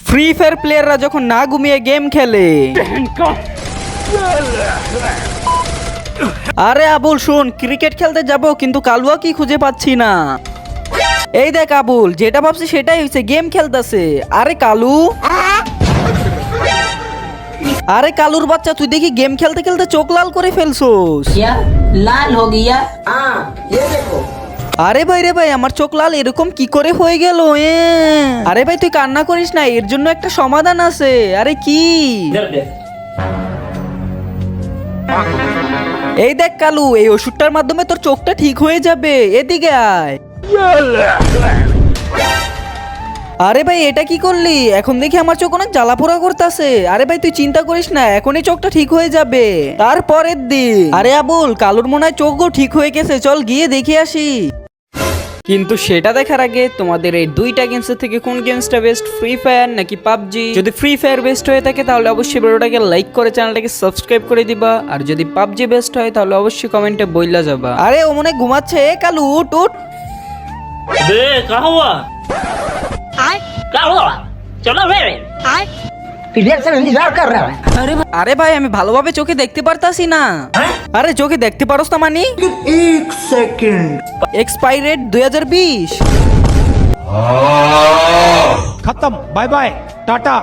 Free fire প্লেয়াররা যখন না ঘুমিয়ে গেম খেলে। আরে আবুল শুন, ক্রিকেট খেলতে যাব কিন্তু কালুয়া কি খুঁজে পাচ্ছি না। এই দেখ আবুল, যেটা ভাবছি সেটাই হয়েছে, গেম খেলতেছে। আরে কালু, আরে কালুর বাচ্চা, তুই দেখি গেম খেলতে খেলতে চোখ লাল করে ফেলছোস। क्या लाल हो गया? हाँ ये देखो। আরে ভাই রে ভাই, আমার চোখ লাল এরকম কি করে হয়ে গেল? আরে ভাই তুই কান্না করিস না, এর জন্য একটা সমাধান আছে। আরে কি? এই দেখ কালু, এই ওষুধটার মাধ্যমে তোর চোখটা ঠিক হয়ে যাবে। এদিকে আয়। আরে ভাই এটা কি করলি? এখন দেখি আমার চোখ অনেক জ্বালাপোড়া করতেছে। আরে ভাই তুই চিন্তা করিস না, এখনই চোখটা ঠিক হয়ে যাবে। তারপরের দিন, আরে আবুল, কালুর মনে হয় চোখও ঠিক হয়ে গেছে, চল গিয়ে দেখে আসি। কিন্তু সেটা দেখার আগে তোমাদের এই দুইটা গেমসের থেকে কোন গেমসটা বেস্ট, ফ্রি ফায়ার নাকি পাবজি? যদি ফ্রি ফায়ার বেস্ট হয়ে থাকে তাহলে অবশ্যই ভিডিওটাকে লাইক করে চ্যানেলটাকে সাবস্ক্রাইব করে দিবা, আর যদি পাবজি বেস্ট হয় তাহলে অবশ্যই কমেন্টে বইলা যাবা। আরে ও মনে ঘুমাচ্ছে। কালু উঠ উঠ। बे क्या हुआ? क्या हुआ? चलो बे। रिएक्शन इंतजार कर रहा है। আরে ভাই আমি ভালোভাবে চোখে দেখতে পারতাছি না। আরে চোখে দেখতে পারোস না মানি? एक सेकंड। Expiry date 2020। खत्म, बाय बाय, टाटा।